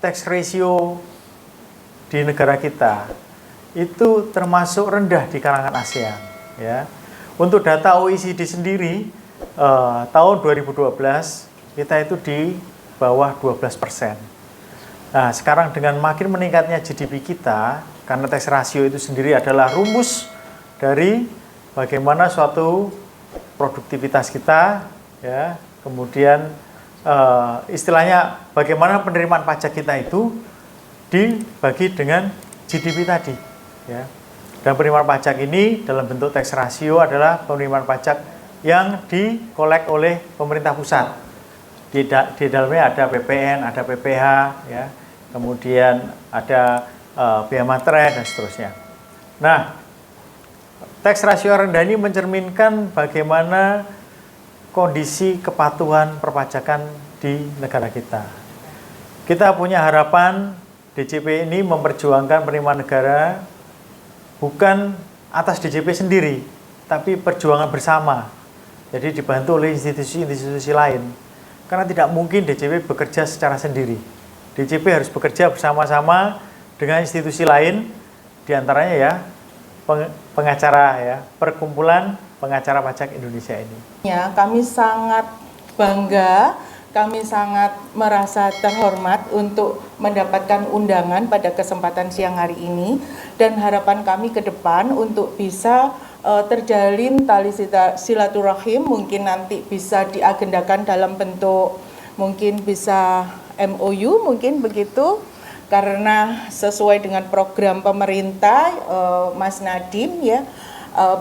tax ratio di negara kita itu termasuk rendah di kalangan ASEAN. Ya. Untuk data OECD sendiri, tahun 2012 kita itu di bawah 12%. Nah, sekarang dengan makin meningkatnya GDP kita, karena tax ratio itu sendiri adalah rumus dari bagaimana suatu produktivitas kita, ya, kemudian istilahnya bagaimana penerimaan pajak kita itu dibagi dengan GDP tadi, ya. Dan penerimaan pajak ini dalam bentuk tax ratio adalah penerimaan pajak yang dikolek oleh pemerintah pusat. Di dalamnya ada PPN, ada PPH, ya, kemudian ada biaya materai dan seterusnya. Nah, tax ratio rendah ini mencerminkan bagaimana kondisi kepatuhan perpajakan di negara kita. Kita punya harapan DJP ini memperjuangkan penerimaan negara bukan atas DJP sendiri, tapi perjuangan bersama. Jadi dibantu oleh institusi-institusi lain. Karena tidak mungkin DJP bekerja secara sendiri. DJP harus bekerja bersama-sama dengan institusi lain, diantaranya ya pengacara, ya, Perkumpulan Pengacara Pajak Indonesia ini. Ya, kami sangat bangga, kami sangat merasa terhormat untuk mendapatkan undangan pada kesempatan siang hari ini, dan harapan kami ke depan untuk bisa terjalin tali silaturahim, mungkin nanti bisa diagendakan dalam bentuk mungkin bisa MOU, mungkin begitu, karena sesuai dengan program pemerintah Mas Nadiem, ya,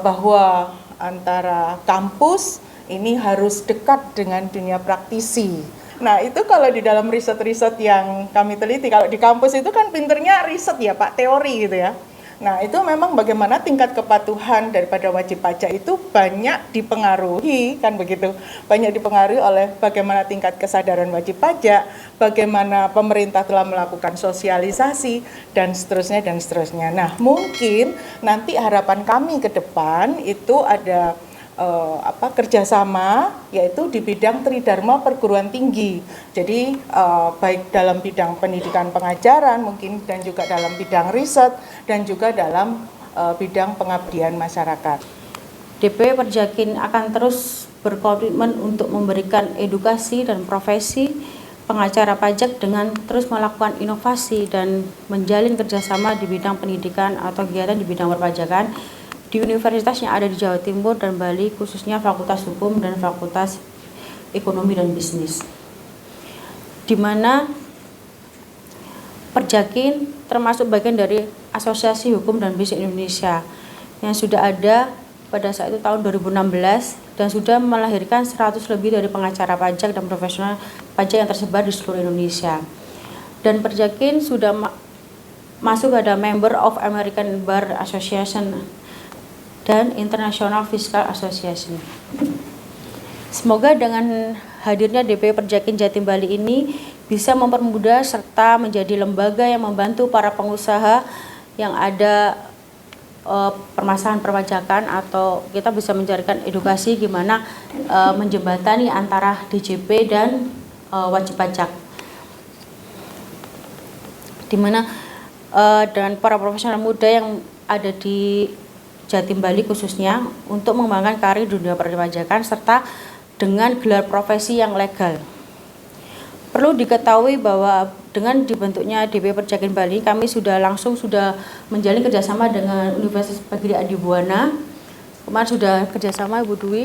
bahwa antara kampus ini harus dekat dengan dunia praktisi. Nah, itu kalau di dalam riset-riset yang kami teliti, kalau di kampus itu kan pinternya riset ya Pak, teori gitu ya. Nah, itu memang bagaimana tingkat kepatuhan daripada wajib pajak itu banyak dipengaruhi, kan begitu. Banyak dipengaruhi oleh bagaimana tingkat kesadaran wajib pajak, bagaimana pemerintah telah melakukan sosialisasi, dan seterusnya, dan seterusnya. Nah, mungkin nanti harapan kami ke depan itu ada kerjasama, yaitu di bidang Tridharma perguruan tinggi. Jadi baik dalam bidang pendidikan pengajaran mungkin, dan juga dalam bidang riset, dan juga dalam bidang pengabdian masyarakat. DP Perjakin akan terus berkomitmen untuk memberikan edukasi dan profesi pengacara pajak dengan terus melakukan inovasi dan menjalin kerjasama di bidang pendidikan atau kegiatan di bidang perpajakan di universitas yang ada di Jawa Timur dan Bali, khususnya Fakultas Hukum dan Fakultas Ekonomi dan Bisnis, di mana Perjakin termasuk bagian dari Asosiasi Hukum dan Bisnis Indonesia yang sudah ada pada saat itu tahun 2016 dan sudah melahirkan 100 lebih dari pengacara pajak dan profesional pajak yang tersebar di seluruh Indonesia. Dan Perjakin sudah masuk pada Member of American Bar Association dan International Fiscal Association. Semoga dengan hadirnya DP Perjakin Jatim Bali ini bisa mempermudah serta menjadi lembaga yang membantu para pengusaha yang ada permasalahan perpajakan, atau kita bisa mencarikan edukasi gimana menjembatani antara DJP dan wajib pajak, dimana dengan para profesional muda yang ada di Jatim Bali khususnya untuk mengembangkan karir dunia perpajakan serta dengan gelar profesi yang legal. Perlu diketahui bahwa dengan dibentuknya DP Perjakin Bali, kami sudah menjalin kerjasama dengan Universitas Pagiri Adibuana. Kemarin sudah kerjasama Ibu Dwi,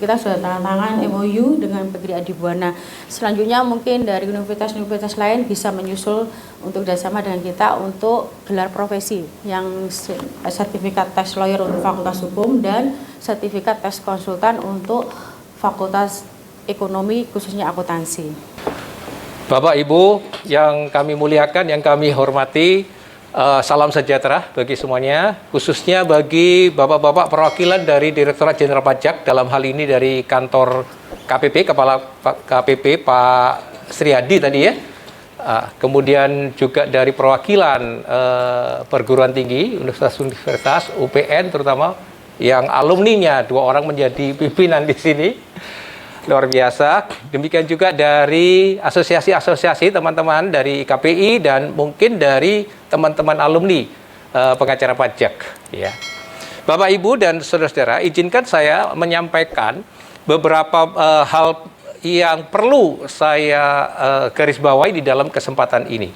kita sudah tanda tangan MOU dengan Pagiri Adibuana. Selanjutnya mungkin dari universitas-universitas lain bisa menyusul untuk kerjasama dengan kita untuk gelar profesi yang sertifikat tax lawyer untuk Fakultas Hukum dan sertifikat tax konsultan untuk Fakultas Ekonomi khususnya akuntansi. Bapak Ibu yang kami muliakan, yang kami hormati, salam sejahtera bagi semuanya, khususnya bagi bapak-bapak perwakilan dari Direktorat Jenderal Pajak, dalam hal ini dari kantor KPP, Kepala KPP Pak Sriadi tadi ya, kemudian juga dari perwakilan perguruan tinggi, universitas, UPN terutama, yang alumninya 2 orang menjadi pimpinan di sini. luar biasa. Demikian juga dari asosiasi-asosiasi teman-teman dari KPI dan mungkin dari teman-teman alumni pengacara pajak. Ya. Bapak, Ibu, dan saudara-saudara, izinkan saya menyampaikan beberapa hal yang perlu saya garis bawahi di dalam kesempatan ini.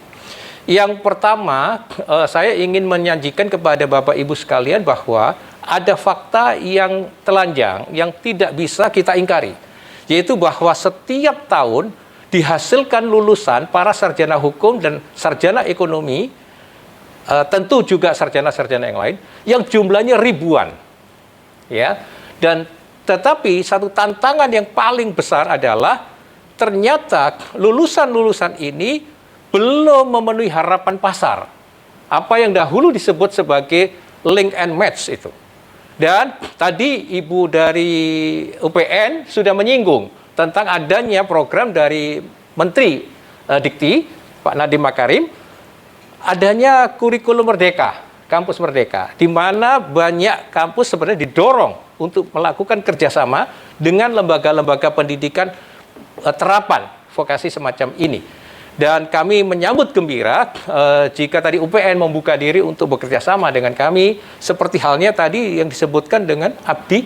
Yang pertama, saya ingin menyajikan kepada Bapak Ibu sekalian bahwa ada fakta yang telanjang yang tidak bisa kita ingkari, yaitu bahwa setiap tahun dihasilkan lulusan para sarjana hukum dan sarjana ekonomi, tentu juga sarjana-sarjana yang lain, yang jumlahnya ribuan. Ya, dan tetapi satu tantangan yang paling besar adalah ternyata lulusan-lulusan ini belum memenuhi harapan pasar. Apa yang dahulu disebut sebagai link and match itu. Dan tadi Ibu dari UPN sudah menyinggung tentang adanya program dari Menteri Dikti, Pak Nadiem Makarim, adanya kurikulum Merdeka, kampus Merdeka, di mana banyak kampus sebenarnya didorong untuk melakukan kerjasama dengan lembaga-lembaga pendidikan terapan vokasi semacam ini. Dan kami menyambut gembira jika tadi UPN membuka diri untuk bekerja sama dengan kami, seperti halnya tadi yang disebutkan dengan Abdi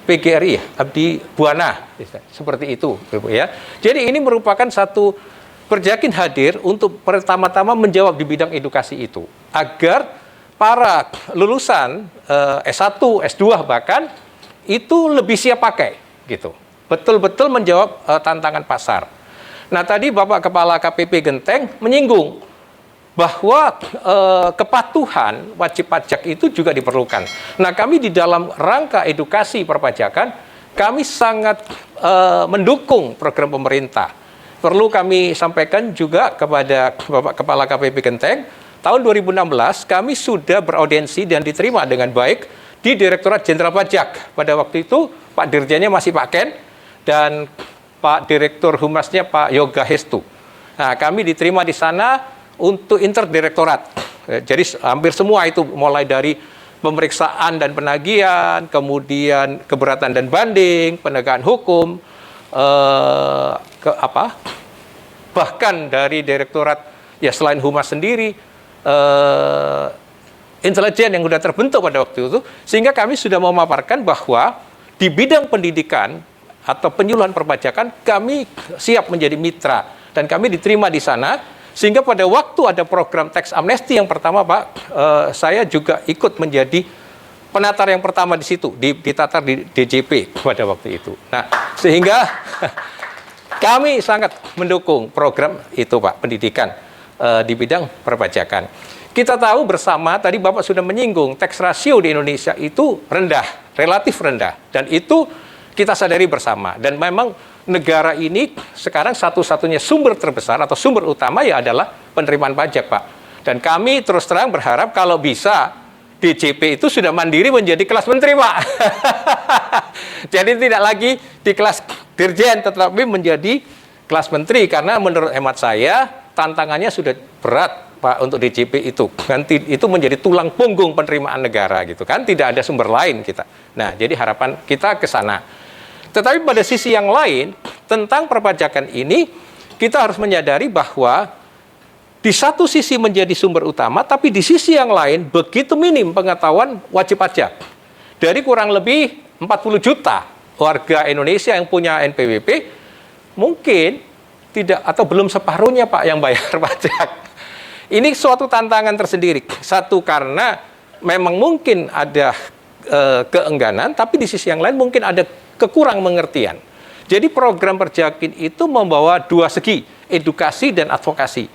PGRI, Abdi Buana, seperti itu, ya. Jadi ini merupakan satu Perjakin hadir untuk pertama-tama menjawab di bidang edukasi itu, agar para lulusan S1, S2 bahkan itu lebih siap pakai, gitu. Betul-betul menjawab tantangan pasar. Nah, tadi Bapak Kepala KPP Genteng menyinggung bahwa kepatuhan wajib pajak itu juga diperlukan. Nah, kami di dalam rangka edukasi perpajakan, kami sangat mendukung program pemerintah. Perlu kami sampaikan juga kepada Bapak Kepala KPP Genteng, tahun 2016 kami sudah beraudiensi dan diterima dengan baik di Direktorat Jenderal Pajak. Pada waktu itu Pak Dirjennya masih Pak Ken dan Pak Direktur Humasnya Pak Yoga Hestu. Nah, kami diterima di sana untuk interdirektorat. Jadi hampir semua itu, mulai dari pemeriksaan dan penagihan, kemudian keberatan dan banding, penegakan hukum, bahkan dari direktorat, ya selain Humas sendiri, intelijen yang sudah terbentuk pada waktu itu, sehingga kami sudah memaparkan bahwa di bidang pendidikan atau penyuluhan perpajakan kami siap menjadi mitra dan kami diterima di sana, sehingga pada waktu ada program tax amnesty yang pertama, Pak, saya juga ikut menjadi penatar yang pertama di situ, ditatar di DJP pada waktu itu. Nah, sehingga kami sangat mendukung program itu, Pak, pendidikan di bidang perpajakan. Kita tahu bersama, tadi Bapak sudah menyinggung, tax ratio di Indonesia itu rendah, relatif rendah, dan itu kita sadari bersama. Dan memang negara ini sekarang satu-satunya sumber terbesar atau sumber utama ya adalah penerimaan pajak, Pak. Dan kami terus terang berharap kalau bisa DJP itu sudah mandiri menjadi kelas menteri, Pak. Jadi tidak lagi di kelas dirjen, tetapi menjadi kelas menteri. Karena menurut hemat saya, tantangannya sudah berat, Pak, untuk DJP itu. Nanti itu menjadi tulang punggung penerimaan negara, gitu kan. Tidak ada sumber lain kita. Nah, jadi harapan kita ke sana. Tetapi pada sisi yang lain, tentang perpajakan ini, kita harus menyadari bahwa di satu sisi menjadi sumber utama, tapi di sisi yang lain begitu minim pengetahuan wajib pajak. Dari kurang lebih 40 juta warga Indonesia yang punya NPWP, mungkin tidak atau belum separuhnya, Pak, yang bayar pajak. Ini suatu tantangan tersendiri. Satu, karena memang mungkin ada keengganan, tapi di sisi yang lain mungkin ada kekurang mengertian. Jadi program Perjakin itu membawa dua segi, edukasi dan advokasi.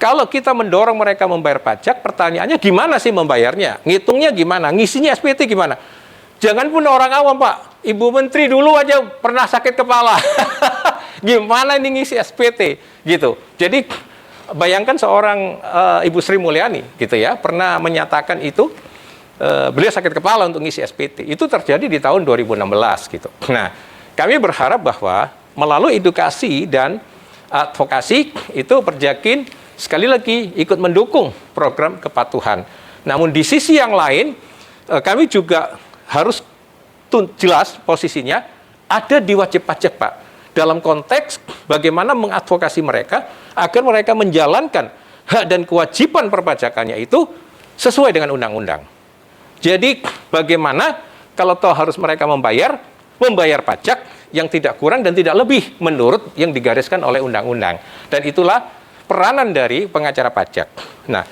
Kalau kita mendorong mereka membayar pajak, pertanyaannya gimana sih membayarnya? Ngitungnya gimana? Ngisinya SPT gimana? Jangan pun orang awam, Pak. Ibu Menteri dulu aja pernah sakit kepala. Gimana ini ngisi SPT? Gitu. Jadi bayangkan seorang Ibu Sri Mulyani, gitu ya, pernah menyatakan itu, beliau sakit kepala untuk ngisi SPT. Itu terjadi di tahun 2016 gitu. Nah, kami berharap bahwa melalui edukasi dan advokasi itu Perjakin sekali lagi ikut mendukung program kepatuhan. Namun di sisi yang lain, kami juga harus jelas posisinya ada di wajib pajak, Pak. dalam konteks bagaimana mengadvokasi mereka agar mereka menjalankan hak dan kewajiban perpajakannya itu sesuai dengan undang-undang. Jadi bagaimana kalau toh harus mereka membayar pajak yang tidak kurang dan tidak lebih menurut yang digariskan oleh undang-undang. Dan itulah peranan dari pengacara pajak. Nah,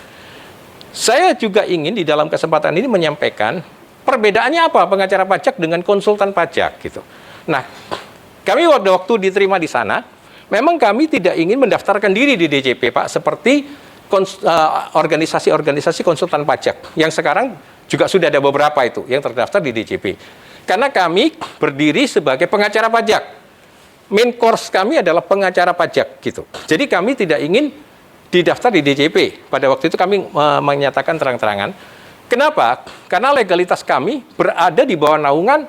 saya juga ingin di dalam kesempatan ini menyampaikan perbedaannya apa pengacara pajak dengan konsultan pajak gitu. Nah, kami waktu diterima di sana, memang kami tidak ingin mendaftarkan diri di DJP, Pak, seperti organisasi-organisasi konsultan pajak yang sekarang juga sudah ada beberapa itu yang terdaftar di DJP. Karena kami berdiri sebagai pengacara pajak. Main course kami adalah pengacara pajak gitu. Jadi kami tidak ingin didaftar di DJP. Pada waktu itu kami menyatakan terang-terangan. Kenapa? Karena legalitas kami berada di bawah naungan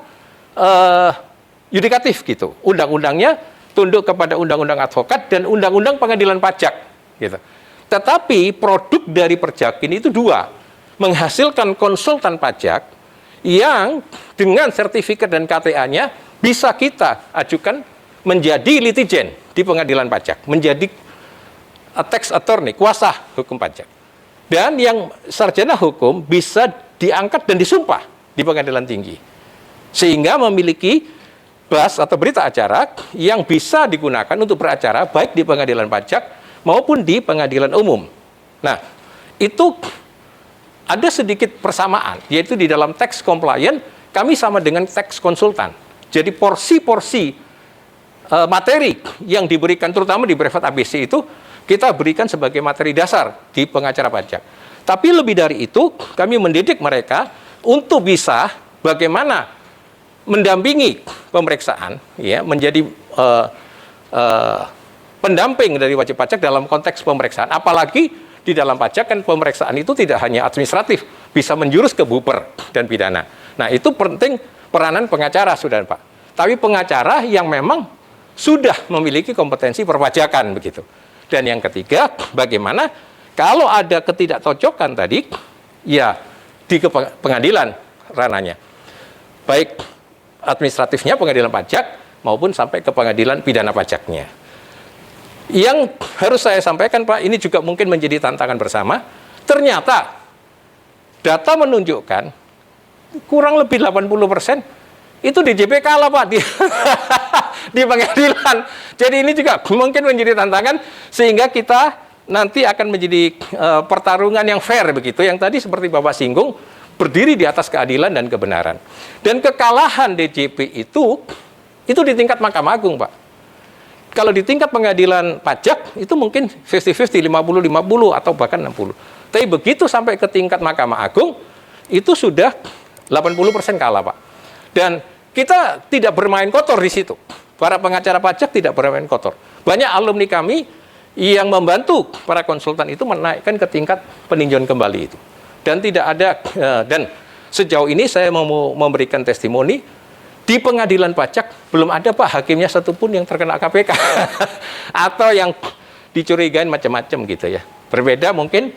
yudikatif gitu. Undang-undangnya tunduk kepada undang-undang advokat dan undang-undang pengadilan pajak gitu. Tetapi produk dari Perjakin itu dua, menghasilkan konsultan pajak yang dengan sertifikat dan KTA-nya bisa kita ajukan menjadi litigen di pengadilan pajak, menjadi tax attorney, kuasa hukum pajak. Dan yang sarjana hukum bisa diangkat dan disumpah di pengadilan tinggi. Sehingga memiliki bas atau berita acara yang bisa digunakan untuk beracara baik di pengadilan pajak maupun di pengadilan umum. Nah, itu ada sedikit persamaan, yaitu di dalam tax compliance kami sama dengan tax konsultan. Jadi porsi-porsi materi yang diberikan terutama di brevet ABC itu kita berikan sebagai materi dasar di pengacara pajak. Tapi lebih dari itu, kami mendidik mereka untuk bisa bagaimana mendampingi pemeriksaan, ya, menjadi pendamping dari wajib pajak dalam konteks pemeriksaan. Apalagi di dalam pajak kan pemeriksaan itu tidak hanya administratif, bisa menjurus ke buper dan pidana. Nah, itu penting peranan pengacara, Saudara Pak. Tapi pengacara yang memang sudah memiliki kompetensi perpajakan begitu. Dan yang ketiga, bagaimana kalau ada ketidakcocokan tadi, ya di pengadilan ranahnya. Baik administratifnya pengadilan pajak maupun sampai ke pengadilan pidana pajaknya. Yang harus saya sampaikan, Pak, ini juga mungkin menjadi tantangan bersama. Ternyata data menunjukkan kurang lebih 80% itu DJP kalah, Pak, di pengadilan. Jadi ini juga mungkin menjadi tantangan sehingga kita nanti akan menjadi pertarungan yang fair begitu. Yang tadi seperti Bapak singgung, berdiri di atas keadilan dan kebenaran. Dan kekalahan DJP itu di tingkat Mahkamah Agung, Pak. Kalau di tingkat pengadilan pajak itu mungkin 50-50, 50-50 atau bahkan 60. Tapi begitu sampai ke tingkat Mahkamah Agung itu sudah 80% kalah, Pak. Dan kita tidak bermain kotor di situ. Para pengacara pajak tidak bermain kotor. Banyak alumni kami yang membantu para konsultan itu menaikkan ke tingkat peninjauan kembali itu. Dan tidak ada, dan sejauh ini saya mau memberikan testimoni, di pengadilan pajak belum ada, Pak, hakimnya satupun yang terkena KPK atau yang dicurigain macam-macam gitu ya. Berbeda mungkin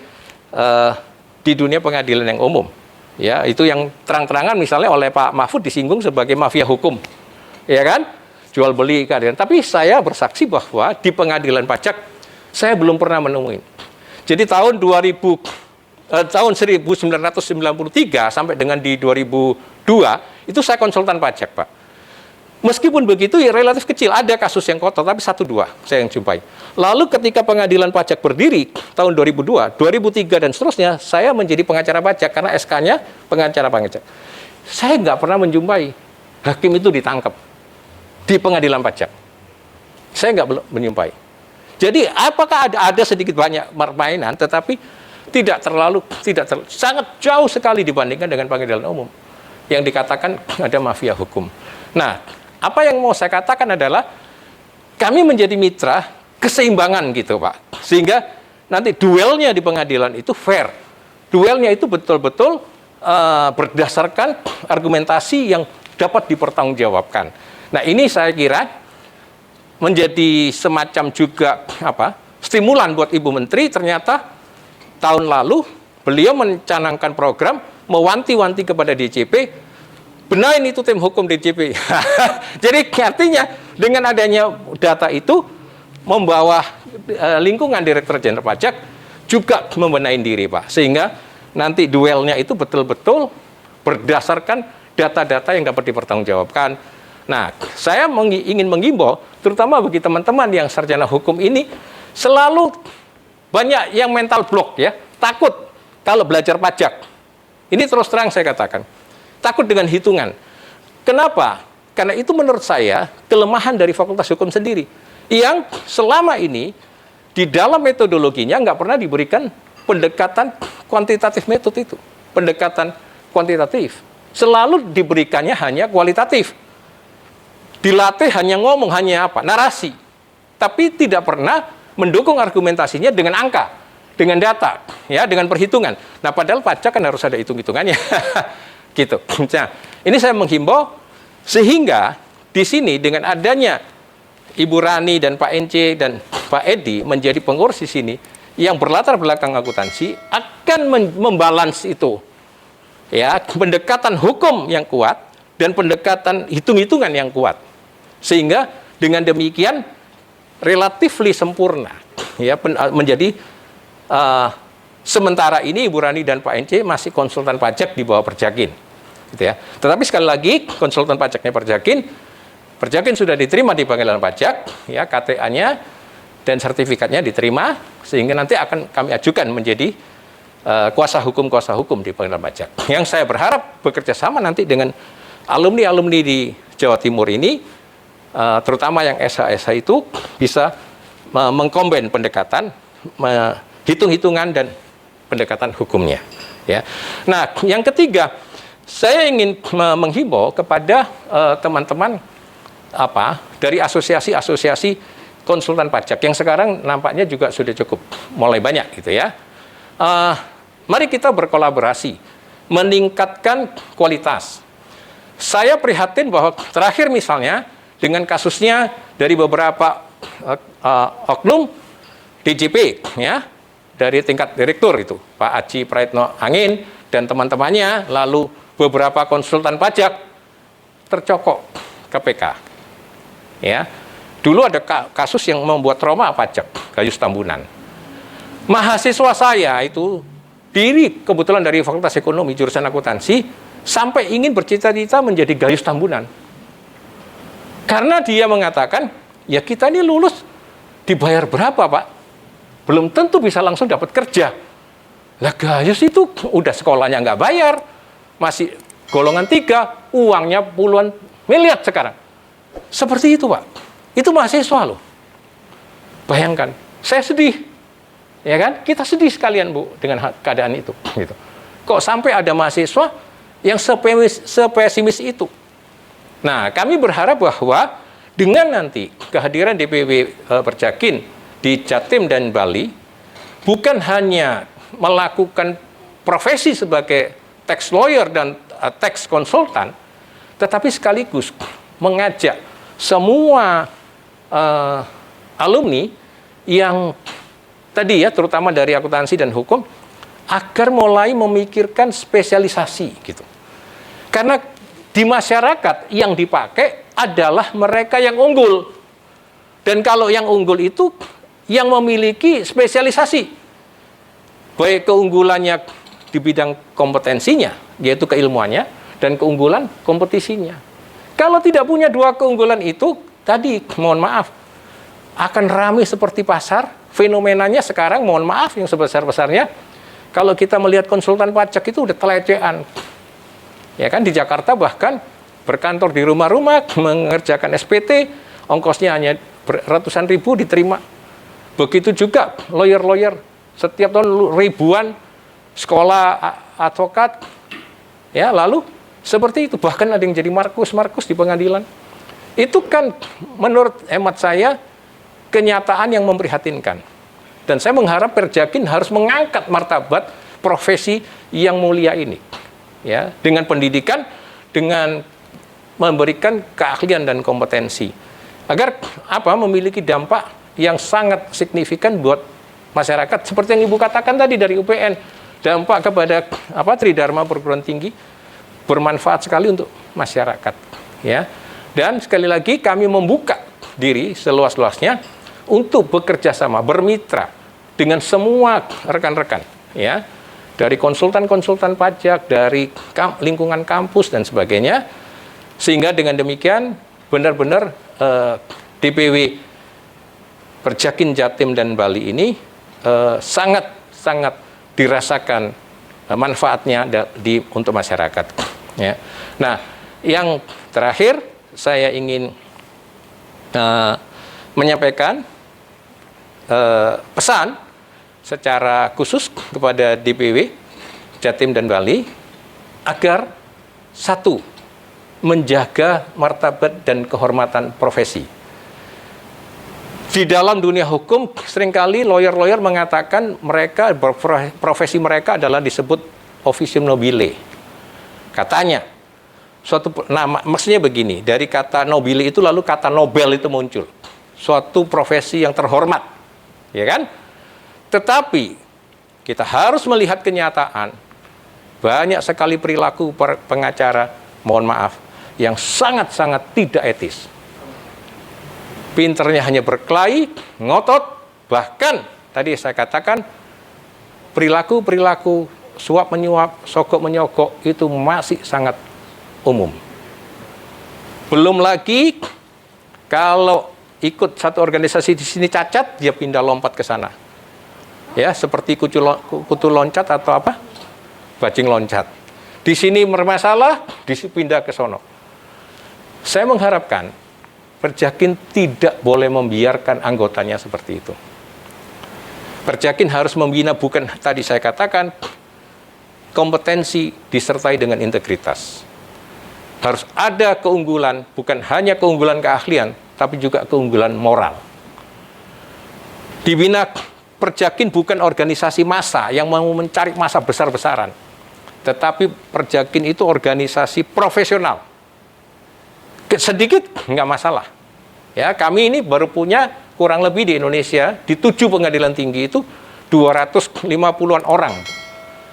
di dunia pengadilan yang umum, ya, itu yang terang-terangan misalnya oleh Pak Mahfud disinggung sebagai mafia hukum, ya kan, jual beli keadilan. Tapi saya bersaksi bahwa di pengadilan pajak saya belum pernah menemui. Jadi tahun 1993 sampai dengan di 2002 itu saya konsultan pajak, Pak. Meskipun begitu ya relatif kecil, ada kasus yang kotor tapi 1-2 saya yang jumpai. Lalu ketika pengadilan pajak berdiri tahun 2002, 2003 dan seterusnya, saya menjadi pengacara pajak karena SK-nya pengacara pajak. Saya nggak pernah menjumpai hakim itu ditangkap di pengadilan pajak. Saya nggak menjumpai. Jadi apakah ada sedikit banyak permainan, tetapi sangat jauh sekali dibandingkan dengan pengadilan umum yang dikatakan ada mafia hukum. Nah, apa yang mau saya katakan adalah kami menjadi mitra keseimbangan gitu, Pak. Sehingga nanti duelnya di pengadilan itu fair. Duelnya itu betul-betul berdasarkan argumentasi yang dapat dipertanggungjawabkan. Nah, ini saya kira menjadi semacam juga stimulan buat Ibu Menteri. Ternyata tahun lalu beliau mencanangkan program mewanti-wanti kepada DJP, benahin itu tim hukum DJP. Jadi artinya Dengan adanya data itu, membawa lingkungan Direktorat Jenderal Pajak juga membenahi diri, Pak. Sehingga nanti duelnya itu betul-betul berdasarkan data-data yang dapat dipertanggungjawabkan. Nah, saya ingin menghimbau, terutama bagi teman-teman yang sarjana hukum ini, selalu banyak yang mental block ya, takut kalau belajar pajak. Ini terus terang saya katakan, takut dengan hitungan. Kenapa? Karena itu menurut saya kelemahan dari Fakultas Hukum sendiri, yang selama ini di dalam metodologinya nggak pernah diberikan pendekatan kuantitatif metode itu, pendekatan kuantitatif. Selalu diberikannya hanya kualitatif. Dilatih hanya ngomong, hanya apa? Narasi. Tapi tidak pernah mendukung argumentasinya dengan angka, dengan data, ya, dengan perhitungan. Nah, padahal pajak kan harus ada hitung-hitungannya. Gitu. Nah, ini saya menghimbau sehingga di sini dengan adanya Ibu Rani dan Pak Ence dan Pak Edi menjadi pengurus di sini yang berlatar belakang akuntansi akan membalans itu. Ya, pendekatan hukum yang kuat dan pendekatan hitung-hitungan yang kuat. Sehingga dengan demikian relatifly sempurna ya menjadi sementara ini Ibu Rani dan Pak Ence masih konsultan pajak di bawah Perjakin gitu ya. Tetapi sekali lagi konsultan pajaknya Perjakin sudah diterima di Pengadilan Pajak ya, KTA-nya dan sertifikatnya diterima sehingga nanti akan kami ajukan menjadi kuasa hukum di Pengadilan Pajak. Yang saya berharap bekerja sama nanti dengan alumni-alumni di Jawa Timur ini, terutama yang SH itu bisa mengkombin pendekatan, hitung-hitungan dan pendekatan hukumnya. Ya. Nah, yang ketiga, saya ingin menghimbau kepada teman-teman dari asosiasi-asosiasi konsultan pajak yang sekarang nampaknya juga sudah cukup mulai banyak gitu ya. Mari kita berkolaborasi, meningkatkan kualitas. Saya prihatin bahwa terakhir misalnya dengan kasusnya dari beberapa oknum DJP ya, dari tingkat direktur itu, Pak Aji Praetno Angin dan teman-temannya, lalu beberapa konsultan pajak tercokok KPK. Ya. Dulu ada kasus yang membuat trauma pajak, Gayus Tambunan. Mahasiswa saya itu kebetulan dari Fakultas Ekonomi jurusan akuntansi sampai ingin bercita-cita menjadi Gayus Tambunan. Karena dia mengatakan, ya kita ini lulus dibayar berapa Pak? Belum tentu bisa langsung dapat kerja. Lah Gayus itu udah sekolahnya nggak bayar, masih golongan 3, uangnya puluhan miliar sekarang. Seperti itu Pak. Itu mahasiswa loh. Bayangkan, saya sedih. Ya kan? Kita sedih sekalian Bu dengan keadaan itu. Gitu. Kok sampai ada mahasiswa yang sepesimis itu? Nah, kami berharap bahwa dengan nanti kehadiran DPW Perjakin di Jatim dan Bali, bukan hanya melakukan profesi sebagai tax lawyer dan tax konsultan, tetapi sekaligus mengajak semua alumni yang tadi ya, terutama dari akuntansi dan hukum, agar mulai memikirkan spesialisasi gitu. Karena di masyarakat yang dipakai adalah mereka yang unggul. Dan kalau yang unggul itu yang memiliki spesialisasi. Baik keunggulannya di bidang kompetensinya, yaitu keilmuannya, dan keunggulan kompetisinya. Kalau tidak punya dua keunggulan itu, tadi mohon maaf, akan ramai seperti pasar. Fenomenanya sekarang, mohon maaf yang sebesar-besarnya, kalau kita melihat konsultan pajak itu udah telecehan. Ya kan, di Jakarta bahkan berkantor di rumah-rumah, mengerjakan SPT, ongkosnya hanya ratusan ribu diterima. Begitu juga lawyer-lawyer, setiap tahun ribuan sekolah advokat, ya lalu seperti itu. Bahkan ada yang jadi markus di pengadilan. Itu kan menurut hemat saya kenyataan yang memprihatinkan. Dan saya mengharap Perjakin harus mengangkat martabat profesi yang mulia ini. Ya, dengan pendidikan, dengan memberikan keahlian dan kompetensi agar memiliki dampak yang sangat signifikan buat masyarakat seperti yang Ibu katakan tadi dari UPN, dampak kepada Tridharma perguruan tinggi bermanfaat sekali untuk masyarakat ya. Dan sekali lagi kami membuka diri seluas-luasnya untuk bekerja sama, bermitra dengan semua rekan-rekan, ya, dari konsultan-konsultan pajak, dari lingkungan kampus dan sebagainya, sehingga dengan demikian benar-benar DPW Perjakin Jatim dan Bali ini sangat dirasakan manfaatnya untuk masyarakat. Ya. Nah, yang terakhir saya ingin menyampaikan pesan secara khusus kepada DPW Jatim dan Bali agar satu, menjaga martabat dan kehormatan profesi. Di dalam dunia hukum seringkali lawyer-lawyer mengatakan profesi mereka adalah disebut officium nobile. Katanya suatu nama, maksudnya begini, dari kata nobile itu lalu kata Nobel itu muncul. Suatu profesi yang terhormat, ya kan? Tetapi kita harus melihat kenyataan banyak sekali perilaku pengacara, mohon maaf, yang sangat-sangat tidak etis. Pinternya hanya berkelahi, ngotot, bahkan tadi saya katakan perilaku suap menyuap, sogok menyogok itu masih sangat umum. Belum lagi kalau ikut satu organisasi di sini cacat, dia pindah lompat ke sana. Ya, seperti kutu loncat atau apa? Bajing loncat. Di sini bermasalah, pindah ke sono. Saya mengharapkan Perjakin tidak boleh membiarkan anggotanya seperti itu. Perjakin harus membina, bukan tadi saya katakan, kompetensi disertai dengan integritas. Harus ada keunggulan, bukan hanya keunggulan keahlian, tapi juga keunggulan moral. Dibina Perjakin bukan organisasi massa yang mau mencari massa besar-besaran, tetapi Perjakin itu organisasi profesional. Sedikit nggak masalah. Ya, kami ini baru punya kurang lebih di Indonesia di 7 pengadilan tinggi itu 250-an orang.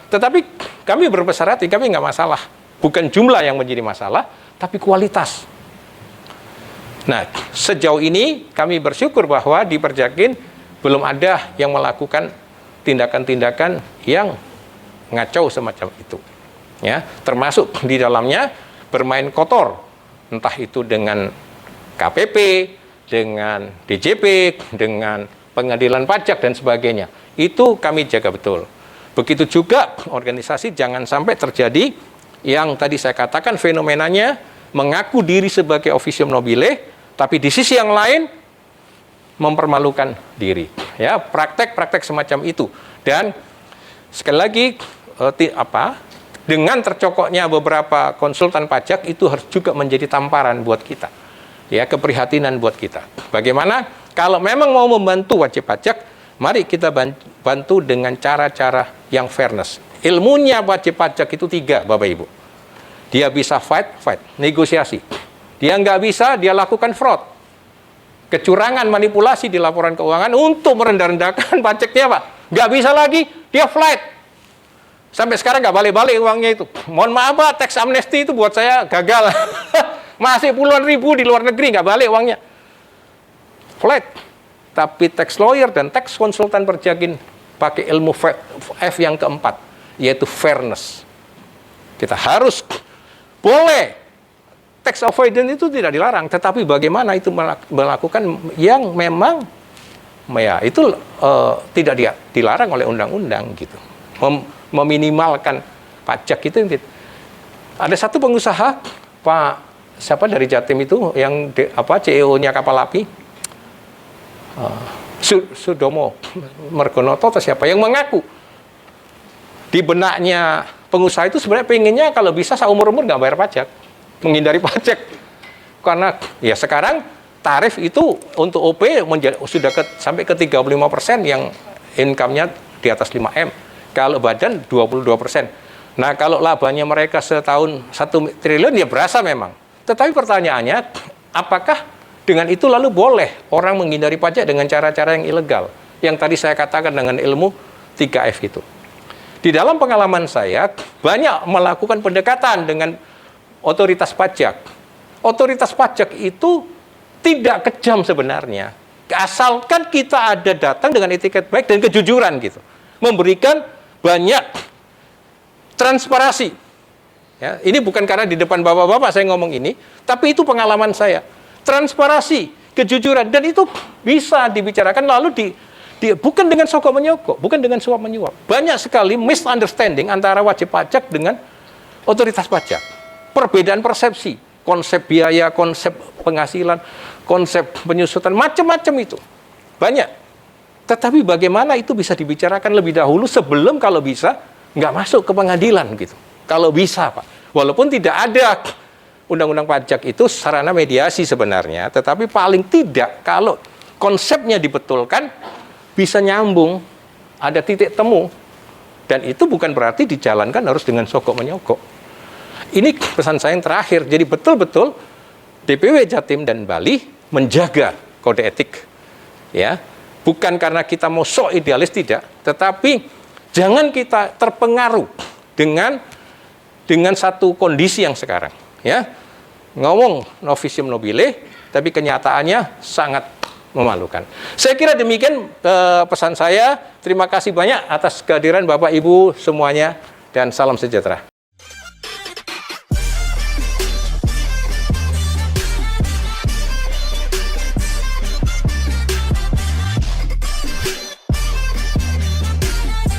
Tetapi kami berbesar hati, kami nggak masalah. Bukan jumlah yang menjadi masalah, tapi kualitas. Nah, sejauh ini kami bersyukur bahwa di Perjakin belum ada yang melakukan tindakan-tindakan yang ngacau semacam itu. Ya, termasuk di dalamnya bermain kotor. Entah itu dengan KPP, dengan DJP, dengan pengadilan pajak dan sebagainya. Itu kami jaga betul. Begitu juga organisasi jangan sampai terjadi yang tadi saya katakan fenomenanya mengaku diri sebagai officium nobile, tapi di sisi yang lain mempermalukan diri. Ya, praktek-praktek semacam itu. Dan sekali lagi dengan tercokoknya beberapa konsultan pajak itu harus juga menjadi tamparan buat kita. Ya, keprihatinan buat kita. Bagaimana kalau memang mau membantu wajib pajak, mari kita bantu dengan cara-cara yang fairness. Ilmunya wajib pajak itu 3, Bapak Ibu. Dia bisa fight, negosiasi. Dia nggak bisa, dia lakukan fraud. Kecurangan, manipulasi di laporan keuangan untuk merendah-rendahkan pajaknya, Pak. Nggak bisa lagi, dia flight. Sampai sekarang nggak balik-balik uangnya itu. Mohon maaf Pak, tax amnesty itu buat saya gagal. Masih puluhan ribu di luar negeri nggak balik uangnya. Flat. Tapi tax lawyer dan tax konsultan Perjakin pakai ilmu F yang keempat, yaitu fairness. Kita harus boleh tax avoidance itu tidak dilarang, tetapi bagaimana itu melakukan yang memang ya itu tidak dilarang oleh undang-undang gitu. Meminimalkan pajak itu. Ada satu pengusaha, Pak siapa dari Jatim itu yang CEO-nya kapal api, Sudomo Mergonoto atau siapa yang mengaku di benaknya pengusaha itu sebenarnya pengennya kalau bisa seumur-umur nggak bayar pajak, menghindari pajak, karena ya sekarang tarif itu untuk OP sudah sampai ke 35% yang income-nya di atas 5M. Kalau badan 22%. Nah, kalau labanya mereka setahun 1 triliun ya berasa memang. Tetapi pertanyaannya, apakah dengan itu lalu boleh orang menghindari pajak dengan cara-cara yang ilegal? Yang tadi saya katakan dengan ilmu 3F itu. Di dalam pengalaman saya, banyak melakukan pendekatan dengan otoritas pajak. Otoritas pajak itu tidak kejam sebenarnya. Asalkan kita ada datang dengan etiket baik dan kejujuran gitu. Memberikan banyak transparansi. Ya, ini bukan karena di depan bapak-bapak saya ngomong ini, tapi itu pengalaman saya. Transparansi, kejujuran, dan itu bisa dibicarakan lalu bukan dengan sogok menyogok, bukan dengan suap menyuap. Banyak sekali misunderstanding antara wajib pajak dengan otoritas pajak. Perbedaan persepsi, konsep biaya, konsep penghasilan, konsep penyusutan, macam-macam itu. Banyak. Tetapi bagaimana itu bisa dibicarakan lebih dahulu sebelum kalau bisa nggak masuk ke pengadilan gitu. Kalau bisa, Pak. Walaupun tidak ada undang-undang pajak itu sarana mediasi sebenarnya, tetapi paling tidak kalau konsepnya dibetulkan bisa nyambung, ada titik temu. Dan itu bukan berarti dijalankan harus dengan sogok menyogok. Ini pesan saya yang terakhir. Jadi betul-betul DPW Jatim dan Bali menjaga kode etik. Ya. Bukan karena kita mau sok idealis, tidak, tetapi jangan kita terpengaruh dengan satu kondisi yang sekarang, ya. Ngomong novisium nobile, tapi kenyataannya sangat memalukan. Saya kira demikian pesan saya. Terima kasih banyak atas kehadiran Bapak Ibu semuanya dan salam sejahtera.